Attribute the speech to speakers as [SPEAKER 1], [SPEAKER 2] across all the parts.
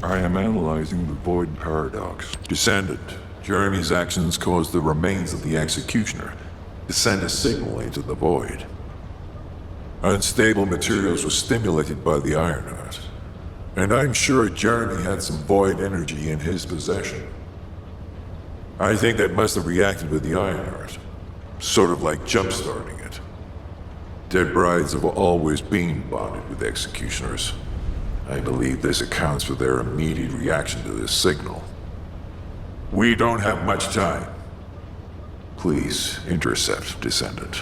[SPEAKER 1] I am analyzing the void paradox. Descendant. Jeremy's actions caused the remains of the executioner to send a signal into the void. Unstable materials were stimulated by the Iron Heart. And I'm sure Jeremy had some void energy in his possession. I think that must have reacted with the Iron Heart. Sort of like jump-starting it. Dead brides have always been bonded with executioners. I believe this accounts for their immediate reaction to this signal. We don't have much time. Please intercept Descendant.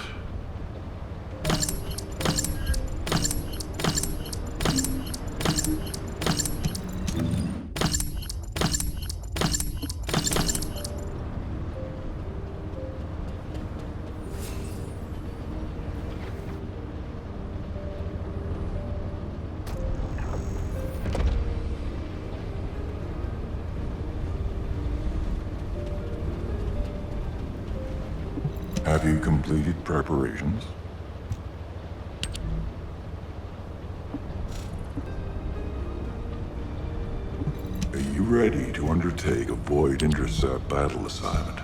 [SPEAKER 1] Have you completed preparations? Are you ready to undertake a Void Intercept battle assignment?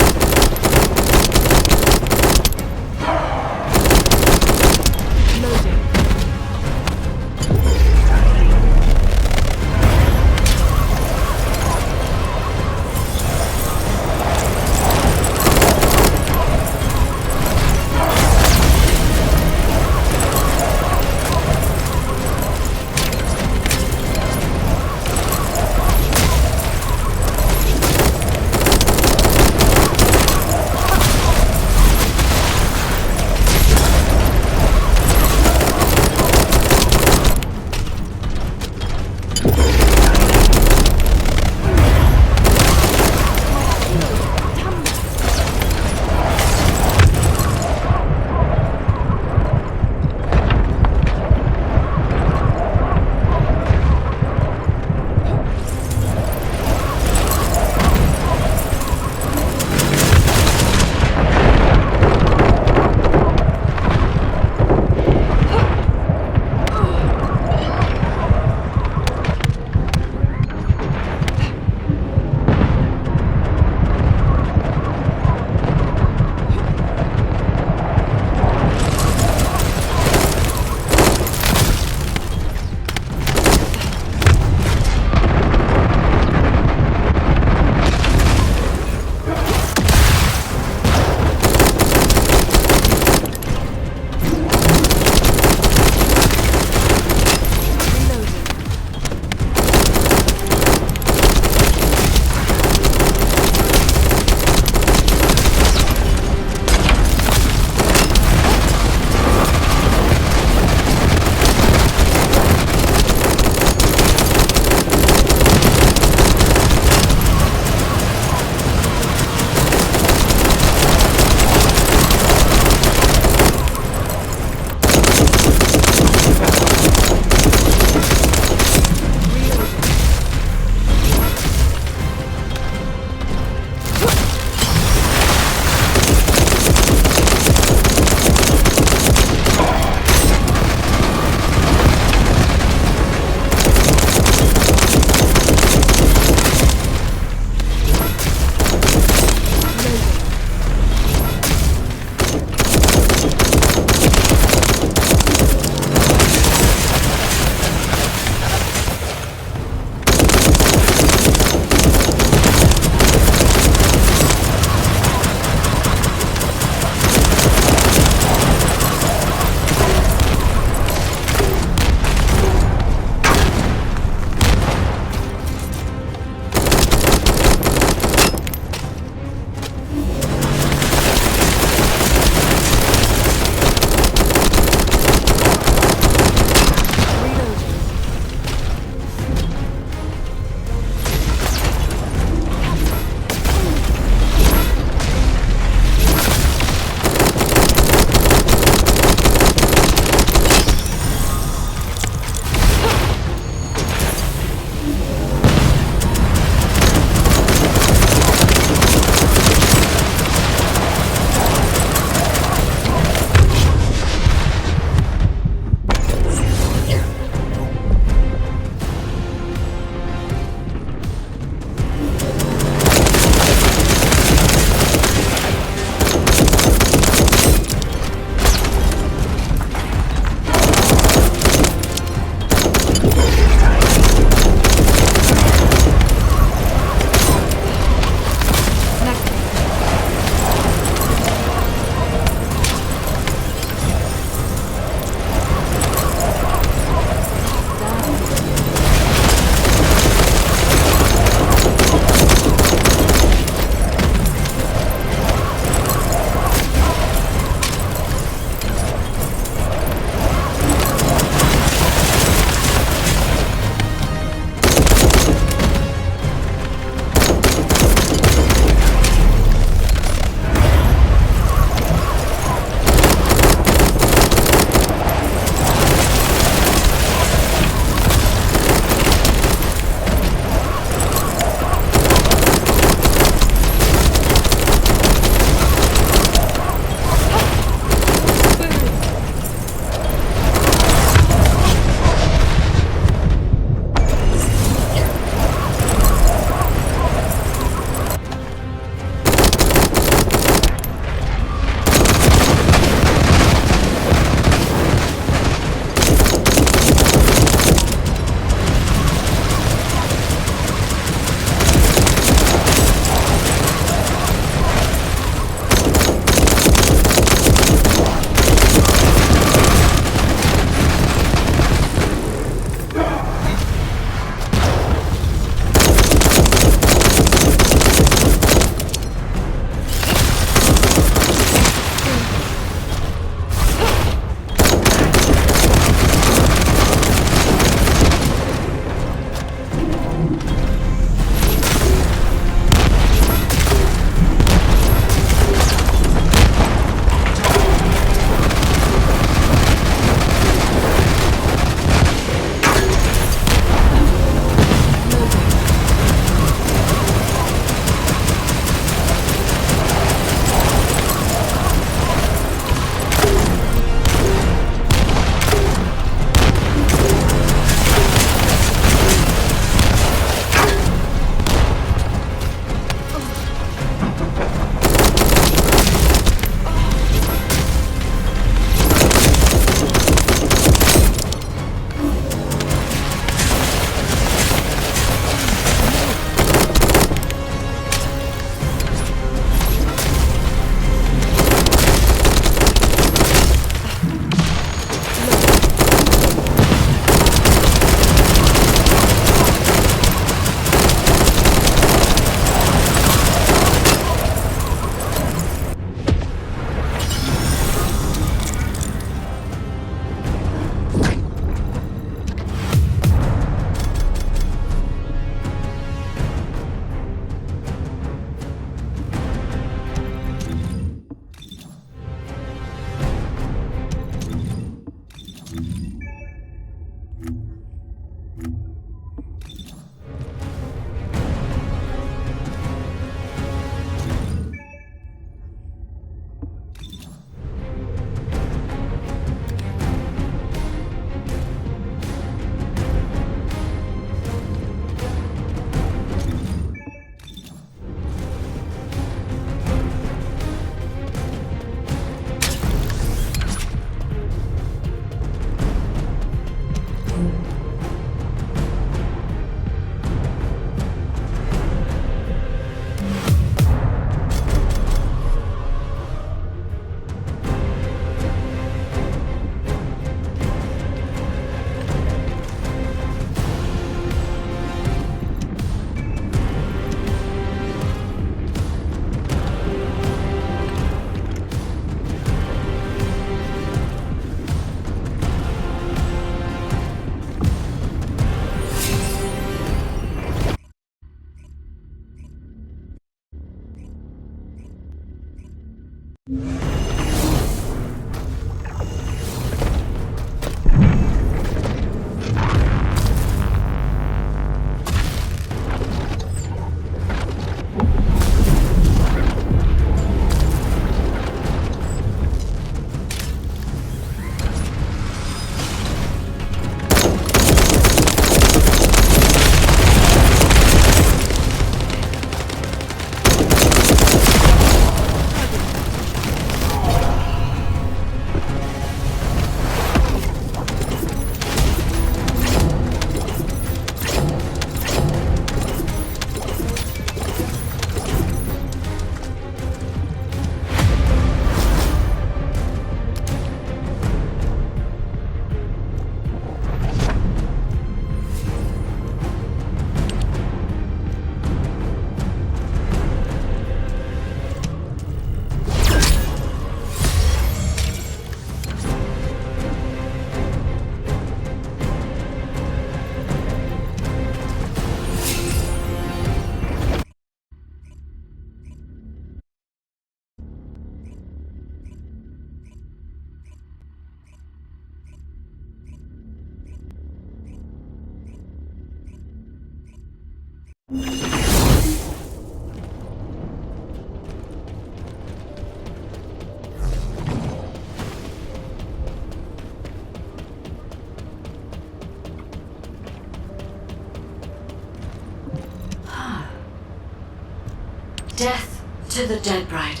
[SPEAKER 2] To the dead bride.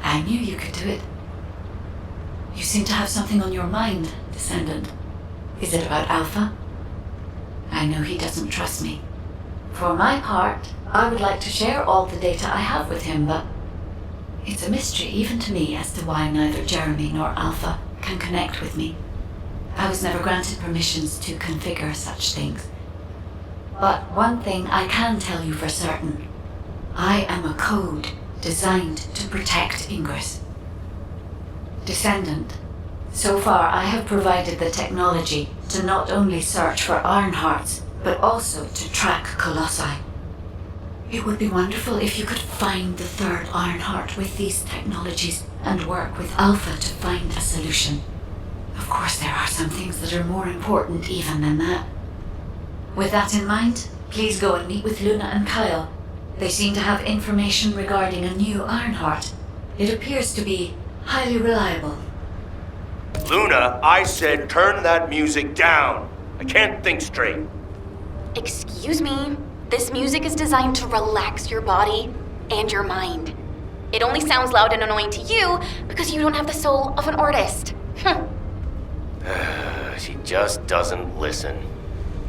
[SPEAKER 2] I knew you could do it. You seem to have something on your mind, Descendant. Is it about Alpha? I know he doesn't trust me. For my part, I would like to share all the data I have with him, but it's a mystery even to me as to why neither Jeremy nor Alpha can connect with me. I was never granted permissions to configure such things. But one thing I can tell you for certain. I am a code designed to protect Ingress. Descendant, so far I have provided the technology to not only search for Ironhearts, but also to track Colossi. It would be wonderful if you could find the third Ironheart with these technologies and work with Alpha to find a solution. Of course, there are some things that are more important even than that. With that in mind, please go and meet with Luna and Kyle. They seem to have information regarding a new Ironheart. It appears to be highly reliable.
[SPEAKER 3] Luna, I said turn that music down. I can't think straight.
[SPEAKER 4] Excuse me. This music is designed to relax your body and your mind. It only sounds loud and annoying to you because you don't have the soul of an artist.
[SPEAKER 3] She just doesn't listen.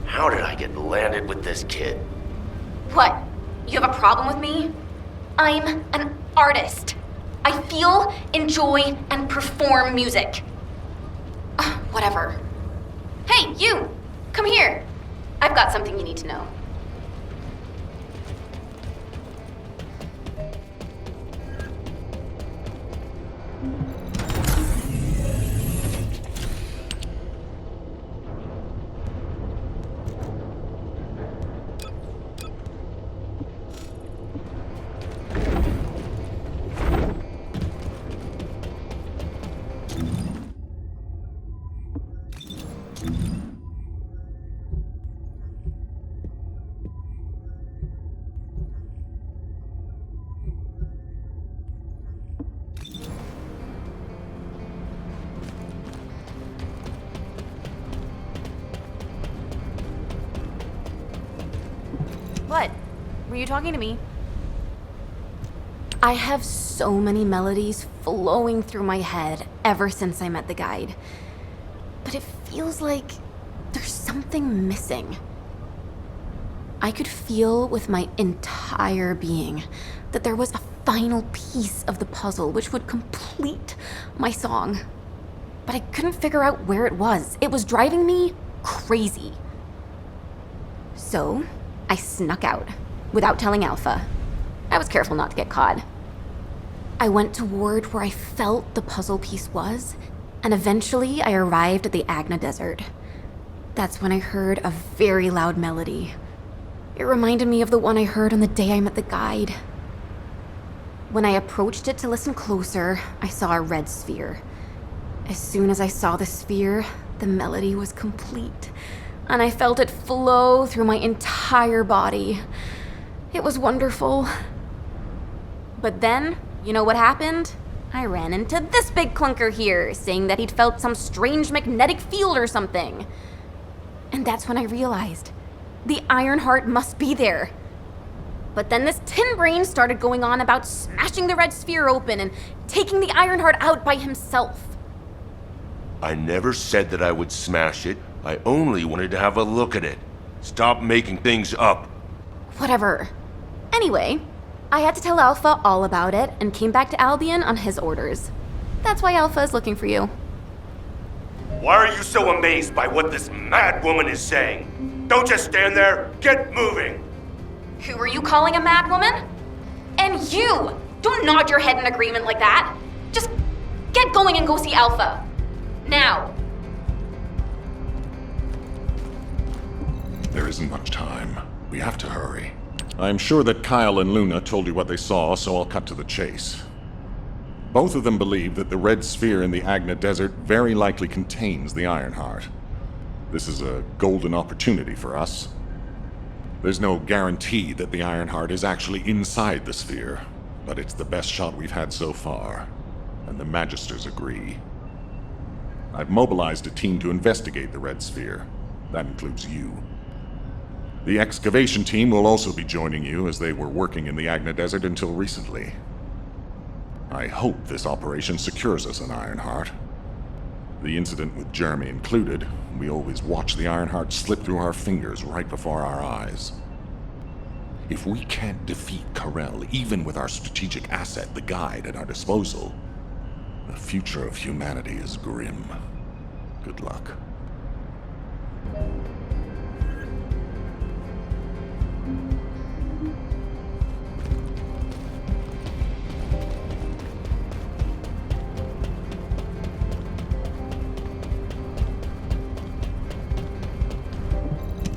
[SPEAKER 3] How did I get landed with this kid?
[SPEAKER 4] What? You have a problem with me? I'm an artist. I feel, enjoy, and perform music. Whatever. Hey, you! Come here. I've got something you need to know. What? Were you talking to me? I have so many melodies flowing through my head ever since I met the guide. But it feels like there's something missing. I could feel with my entire being that there was a final piece of the puzzle which would complete my song. But I couldn't figure out where it was. It was driving me crazy. So I snuck out without telling Alpha. I was careful not to get caught. I went toward where I felt the puzzle piece was, and eventually I arrived at the Agna Desert. That's when I heard a very loud melody. It reminded me of the one I heard on the day I met the guide. When I approached it to listen closer, I saw a red sphere. As soon as I saw the sphere, the melody was complete, and I felt it flow through my entire body. It was wonderful. But then, you know what happened? I ran into this big clunker here, saying that he'd felt some strange magnetic field or something. And that's when I realized the Ironheart must be there. But then this tin brain started going on about smashing the red sphere open and taking the Ironheart out by himself.
[SPEAKER 3] I never said that I would smash it. I only wanted to have a look at it. Stop making things up.
[SPEAKER 4] Whatever. Anyway, I had to tell Alpha all about it and came back to Albion on his orders. That's why Alpha is looking for you.
[SPEAKER 3] Why are you so amazed by what this mad woman is saying? Don't just stand there. Get moving.
[SPEAKER 4] Who are you calling a mad woman? And you! Don't nod your head in agreement like that. Just get going and go see Alpha. Now.
[SPEAKER 5] There isn't much time. We have to hurry. I'm sure that Kyle and Luna told you what they saw, so I'll cut to the chase. Both of them believe that the red sphere in the Agna Desert very likely contains the Ironheart. This is a golden opportunity for us. There's no guarantee that the Ironheart is actually inside the sphere, but it's the best shot we've had so far, and the Magisters agree. I've mobilized a team to investigate the red sphere. That includes you. The excavation team will also be joining you, as they were working in the Agna Desert until recently. I hope this operation secures us an Ironheart. The incident with Jeremy included, we always watch the Ironheart slip through our fingers right before our eyes. If we can't defeat Karel, even with our strategic asset, the Guide, at our disposal, the future of humanity is grim. Good luck.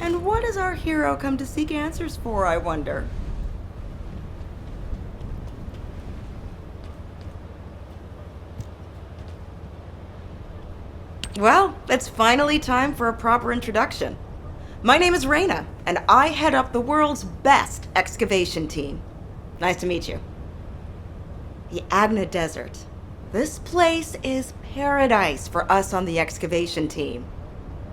[SPEAKER 6] And what does our hero come to seek answers for, I wonder? Well, it's finally time for a proper introduction. My name is Reyna, and I head up the world's best excavation team. Nice to meet you. The Agna Desert. This place is paradise for us on the excavation team.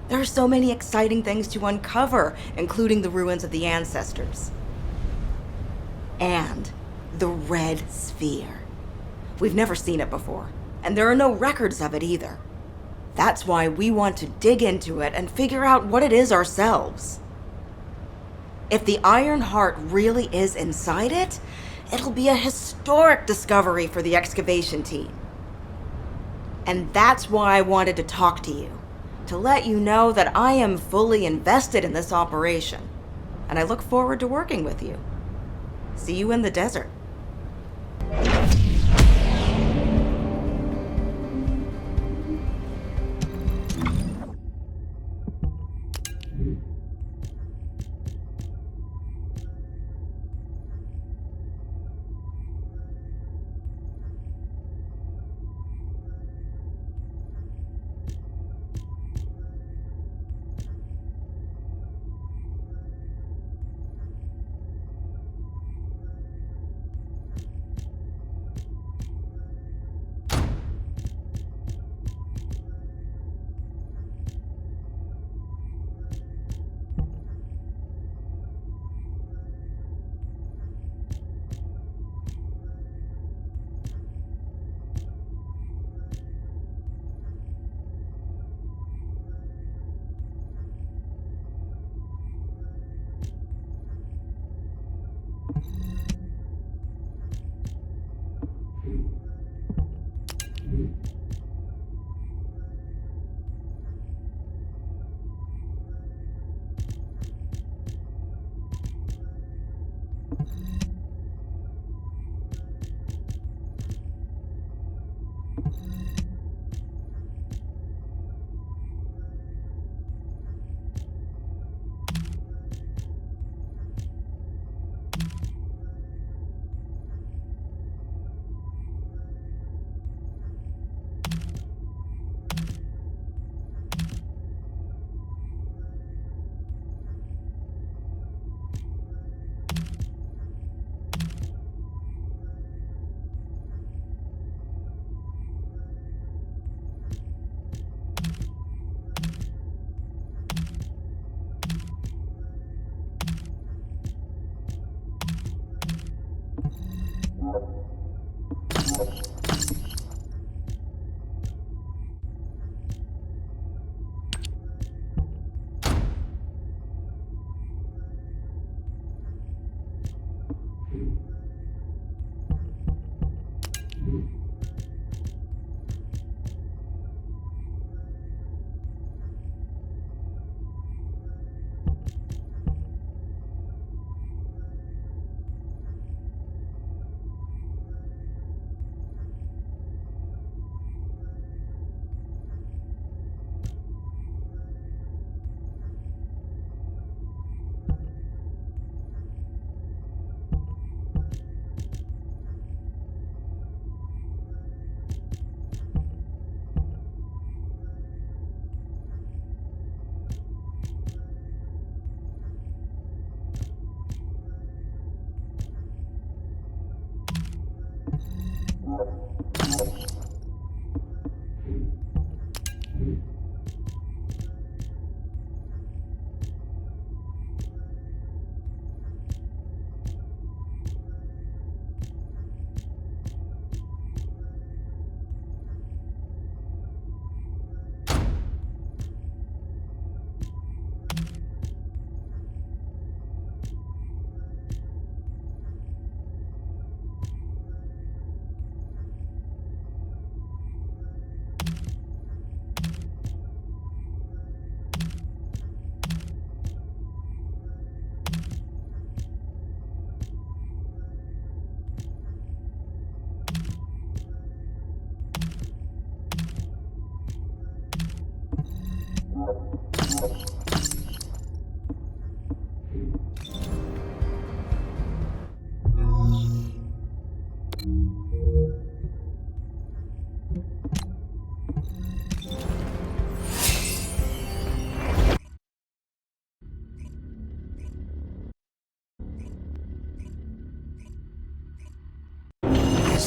[SPEAKER 6] There are so many exciting things to uncover, including the ruins of the ancestors. And the Red Sphere. We've never seen it before, and there are no records of it either. That's why we want to dig into it and figure out what it is ourselves. If the Iron Heart really is inside it, it'll be a historic discovery for the excavation team. And that's why I wanted to talk to you, to let you know that I am fully invested in this operation, and I look forward to working with you. See you in the desert.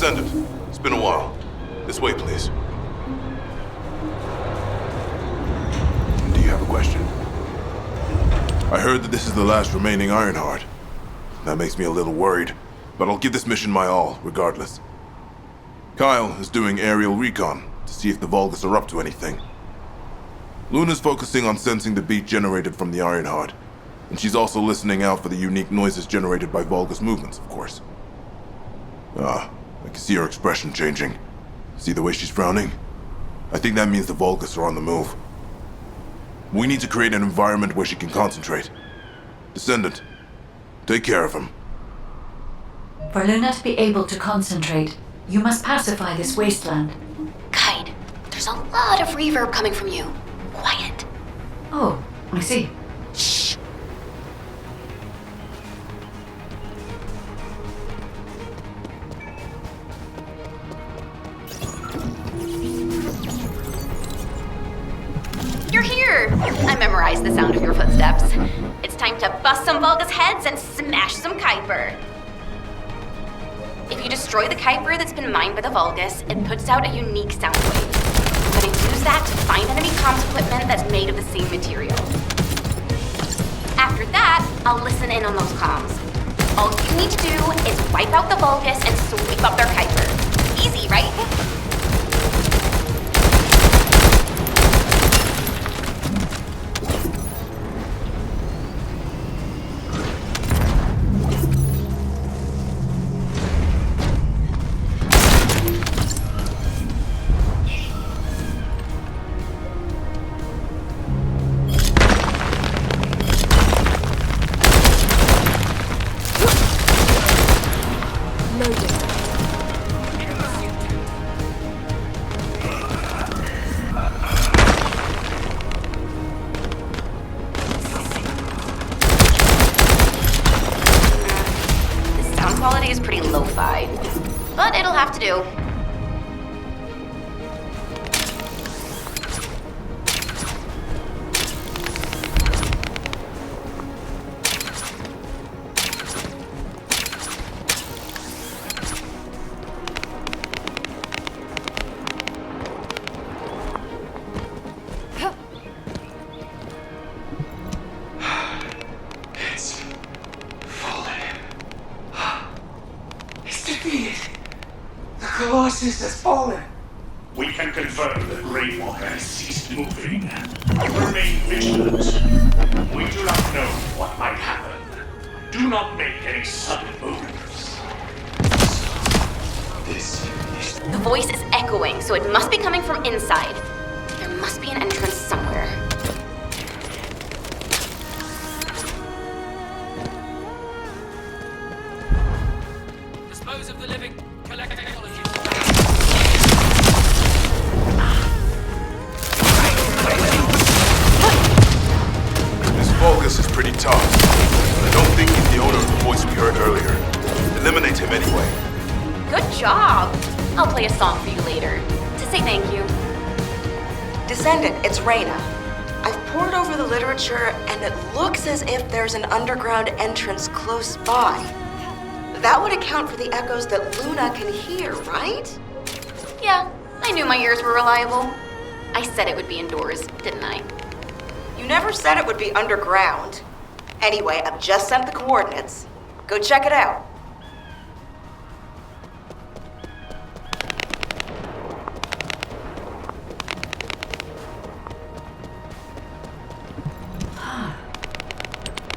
[SPEAKER 7] Descendant, it's been a while. This way, please. Do you have a question? I heard that this is the last remaining Ironheart. That makes me a little worried, but I'll give this mission my all, regardless. Kyle is doing aerial recon to see if the Vulgus are up to anything. Luna's focusing on sensing the beat generated from the Ironheart, and she's also listening out for the unique noises generated by Vulgus movements, of course. I can see her expression changing. See the way she's frowning? I think that means the Vulgus are on the move. We need to create an environment where she can concentrate. Descendant, take care of him.
[SPEAKER 2] For Luna to be able to concentrate, you must pacify this wasteland.
[SPEAKER 4] Kite, there's a lot of reverb coming from you. Quiet.
[SPEAKER 2] Oh, I see.
[SPEAKER 4] Shh. You're here! I memorized the sound of your footsteps. It's time to bust some Vulgus heads and smash some Kuiper. If you destroy the Kuiper that's been mined by the Vulgus, it puts out a unique sound wave. I'm gonna use that to find enemy comms equipment that's made of the same material. After that, I'll listen in on those comms. All you need to do is wipe out the Vulgus and sweep up their Kuiper. Easy, right? Quality is pretty lo-fi, but it'll have to do.
[SPEAKER 8] Colossus has fallen.
[SPEAKER 9] We can confirm the Grey Walker has ceased moving. Remain vigilant. We do not know what might happen. Do not make any sudden moves.
[SPEAKER 8] This is...
[SPEAKER 4] The voice is echoing, so it must be coming from inside. There must be an entrance somewhere.
[SPEAKER 10] Dispose of the living. Collect technology.
[SPEAKER 7] This Vulgus is pretty tough. I don't think he's the owner of the voice we heard earlier. Eliminate him anyway.
[SPEAKER 4] Good job! I'll play a song for you later, to say thank you.
[SPEAKER 6] Descendant, it's Reyna. I've pored over the literature, and it looks as if there's an underground entrance close by. That would account for the echoes that Luna can hear, right?
[SPEAKER 4] Yeah, I knew my ears were reliable. I said it would be indoors, didn't I?
[SPEAKER 6] You never said it would be underground. Anyway, I've just sent the coordinates. Go check it out.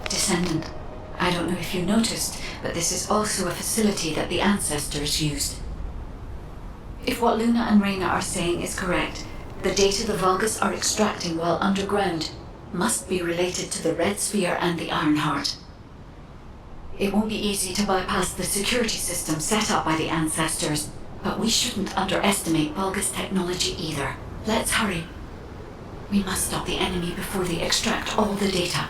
[SPEAKER 2] Descendant, I don't know if you noticed, but this is also a facility that the ancestors used. If what Luna and Reyna are saying is correct, the data the Vulgus are extracting while underground must be related to the Red Sphere and the Ironheart. It won't be easy to bypass the security system set up by the ancestors, but we shouldn't underestimate Vulgus technology either. Let's hurry. We must stop the enemy before they extract all the data.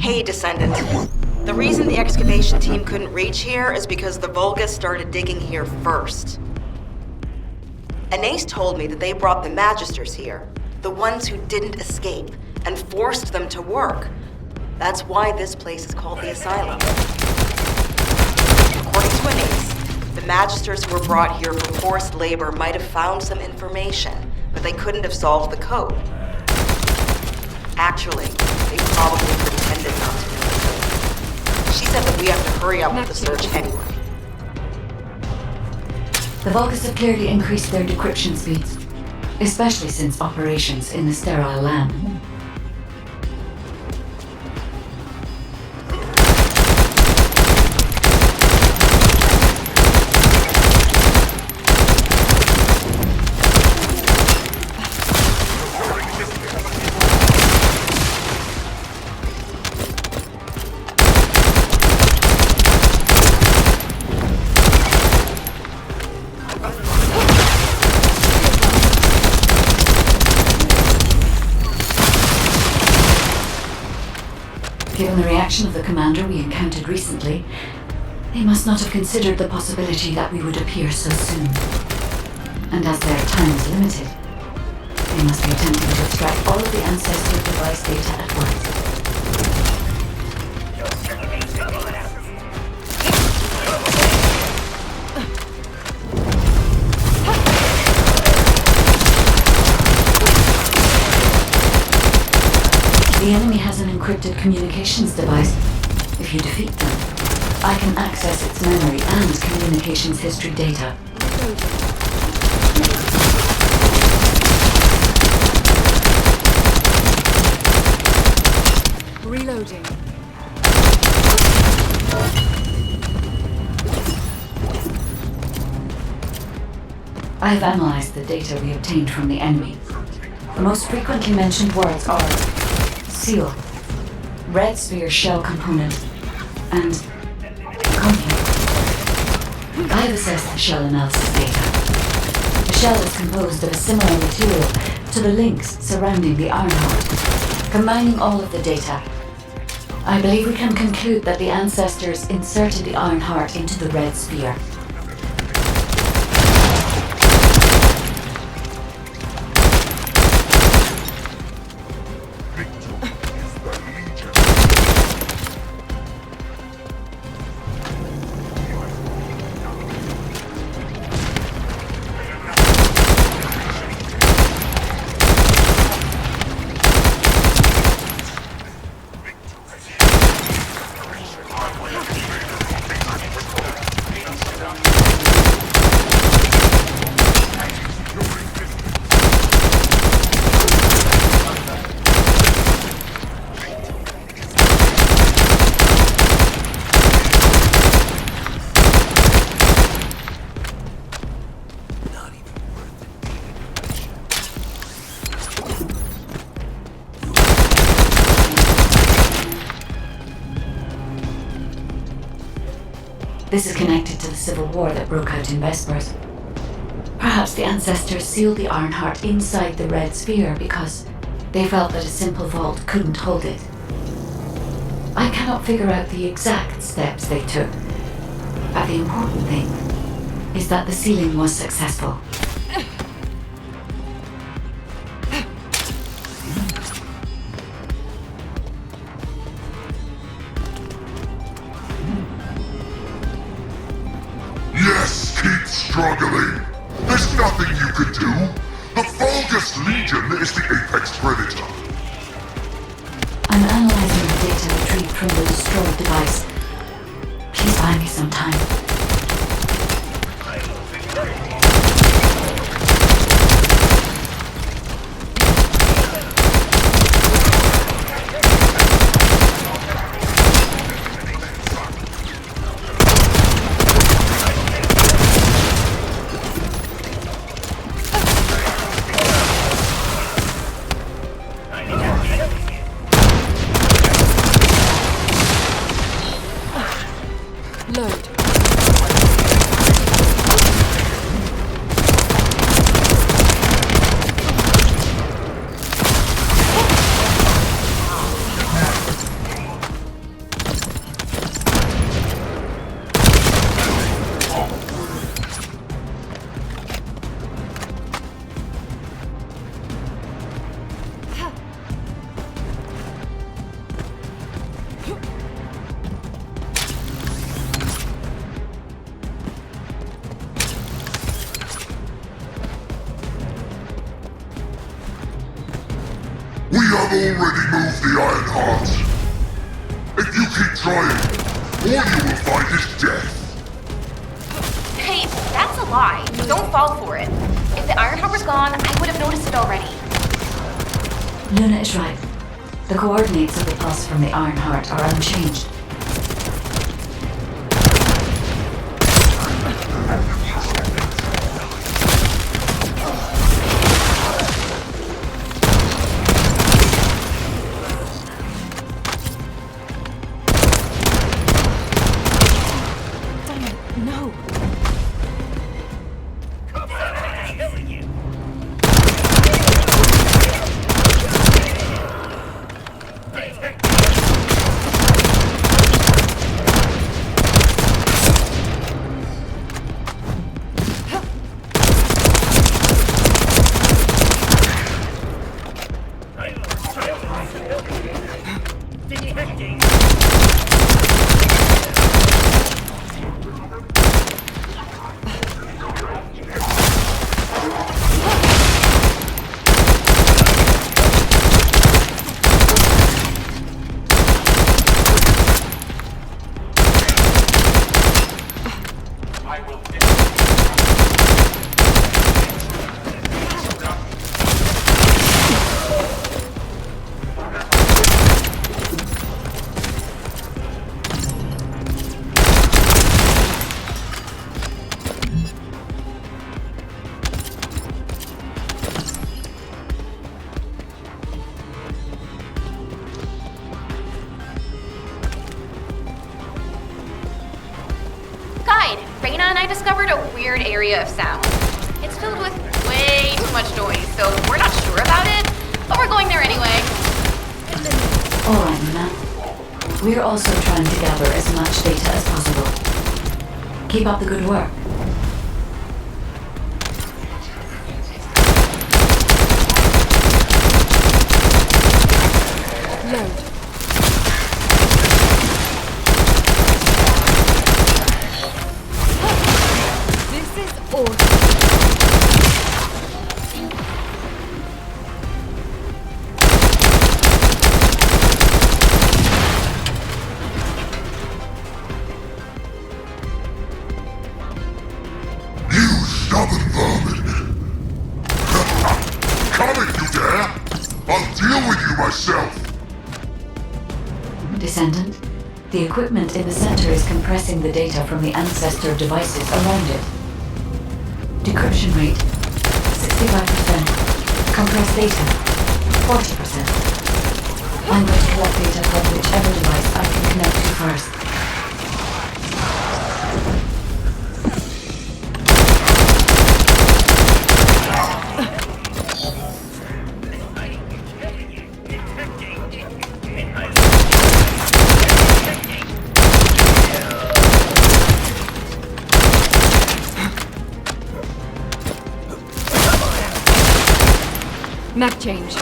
[SPEAKER 6] Hey, Descendant. The reason the excavation team couldn't reach here is because the Vulgus started digging here first. Anais told me that they brought the Magisters here, the ones who didn't escape, and forced them to work. That's why this place is called the Asylum. According to Anais, the Magisters who were brought here for forced labor might have found some information, but they couldn't have solved the code. Actually, they probably pretended not to know the code. She said that we have to hurry up with the search anyway.
[SPEAKER 2] The Vulgus have clearly increased their decryption speeds, especially since operations in the sterile lab. Given the reaction of the commander we encountered recently, they must not have considered the possibility that we would appear so soon. And as their time is limited, they must be attempting to extract all of the ancestor device data at once. The enemy has an encrypted communications device. If you defeat them, I can access its memory and communications history data.
[SPEAKER 10] Reloading.
[SPEAKER 2] I have analyzed the data we obtained from the enemy. The most frequently mentioned words are seal, red sphere shell component, and conflict. I have assessed the shell analysis data. The shell is composed of a similar material to the links surrounding the Ironheart. Combining all of the data, I believe we can conclude that the ancestors inserted the Ironheart into the red sphere. This is connected to the civil war that broke out in Vespers. Perhaps the ancestors sealed the Ironheart inside the red sphere because they felt that a simple vault couldn't hold it. I cannot figure out the exact steps they took, but the important thing is that the sealing was successful.
[SPEAKER 11] Yes, keep struggling. There's nothing you can do. The Vulgus Legion is the apex predator.
[SPEAKER 2] I'm analyzing the data retrieved from the destroyed device. Please buy me some time.
[SPEAKER 10] Load.
[SPEAKER 11] already moved the Iron Heart. If you keep trying, all you will find is death.
[SPEAKER 4] Hey, that's a lie. Don't fall for it. If the Iron Heart was gone, I would have noticed it already.
[SPEAKER 2] Luna is right. The coordinates of the pulse from the Iron Heart are unchanged.
[SPEAKER 4] Raina and I discovered a weird area of sound. It's filled with way too much noise, so we're not sure about it, but we're going there anyway.
[SPEAKER 2] Alright, Luna. We're also trying to gather as much data as possible. Keep up the good work. Descendant, the equipment in the center is compressing the data from the ancestor devices around it. Decryption rate, 65%. Compressed data, 40%. I'm going to collect data from whichever device I can connect to first.
[SPEAKER 10] Map change.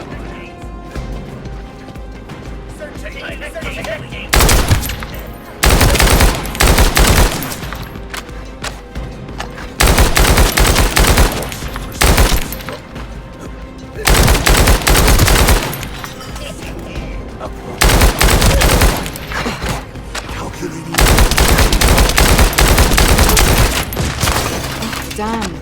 [SPEAKER 10] Damn.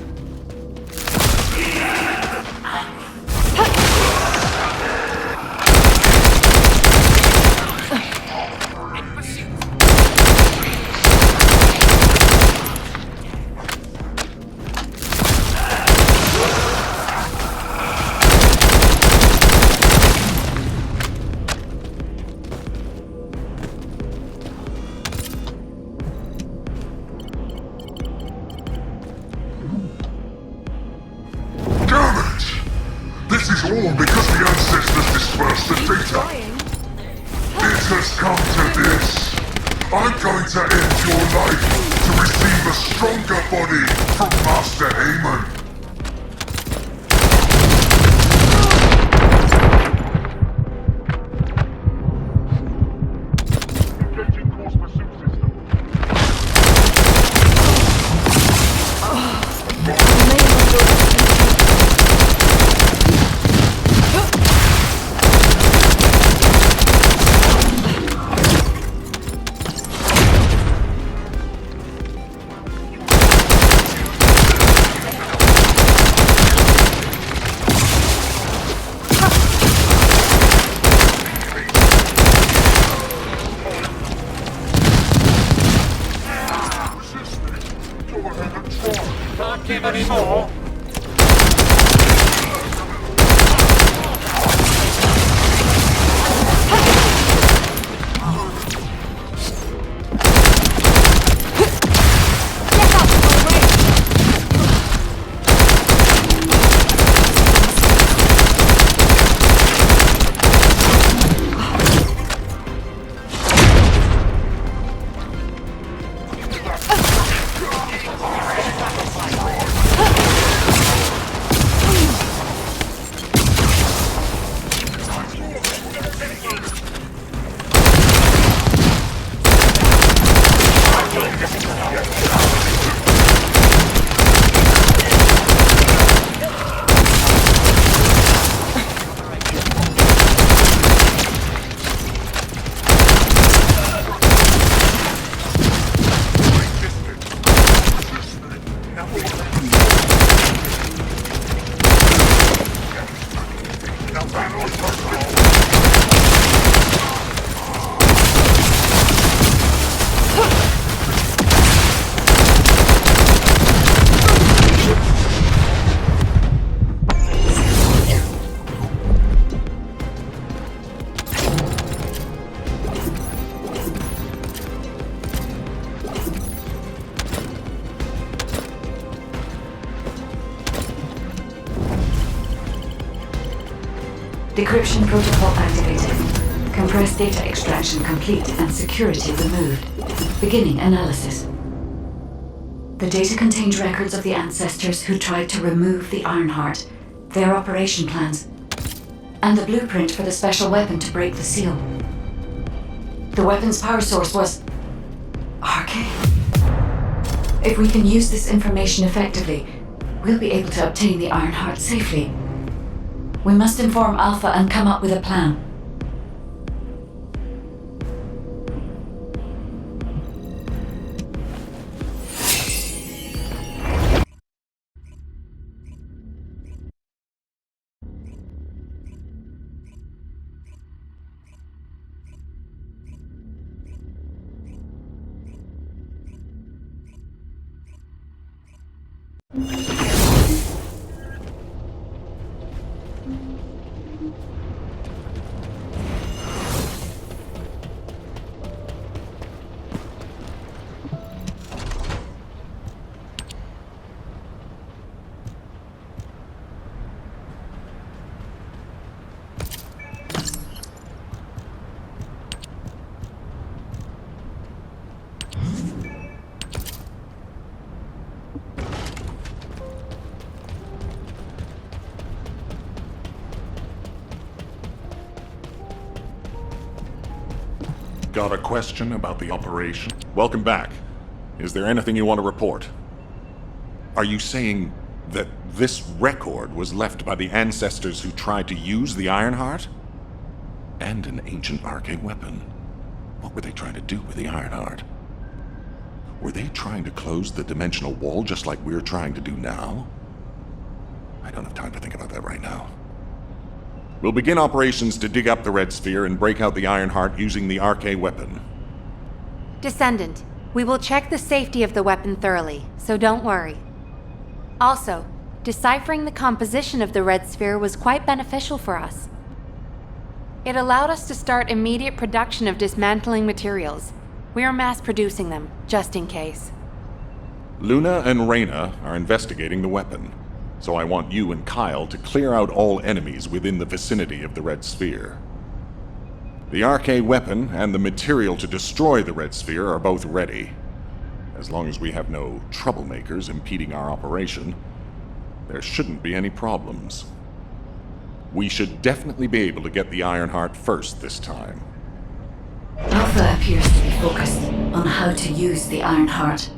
[SPEAKER 11] All because the ancestors dispersed the data. It has come to this. I'm going to end your life to receive a stronger body from Master Heyman.
[SPEAKER 3] anymore?
[SPEAKER 2] Decryption protocol activated. Compressed data extraction complete and security removed. Beginning analysis. The data contained records of the ancestors who tried to remove the Ironheart, their operation plans, and the blueprint for the special weapon to break the seal. The weapon's power source was arcane. If we can use this information effectively, we'll be able to obtain the Ironheart safely. We must inform Alpha and come up with a plan.
[SPEAKER 5] Got a question about the operation? Welcome back. Is there anything you want to report? Are you saying that this record was left by the ancestors who tried to use the Ironheart? And an ancient arcane weapon. What were they trying to do with the Ironheart? Were they trying to close the dimensional wall just like we're trying to do now? I don't have time to think about that right now. We'll begin operations to dig up the Red Sphere and break out the Ironheart using the arcane weapon.
[SPEAKER 10] Descendant, we will check the safety of the weapon thoroughly, so don't worry. Also, deciphering the composition of the Red Sphere was quite beneficial for us. It allowed us to start immediate production of dismantling materials. We are mass producing them, just in case.
[SPEAKER 5] Luna and Reyna are investigating the weapon, so I want you and Kyle to clear out all enemies within the vicinity of the Red Sphere. The arcane weapon and the material to destroy the Red Sphere are both ready. As long as we have no troublemakers impeding our operation, there shouldn't be any problems. We should definitely be able to get the Ironheart first this time.
[SPEAKER 2] Alpha appears to be focused on how to use the Ironheart.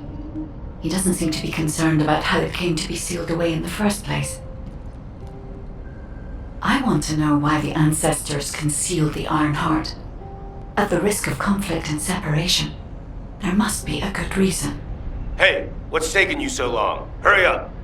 [SPEAKER 2] He doesn't seem to be concerned about how it came to be sealed away in the first place. I want to know why the ancestors concealed the Ironheart. At the risk of conflict and separation, there must be a good reason.
[SPEAKER 3] Hey, what's taking you so long? Hurry up!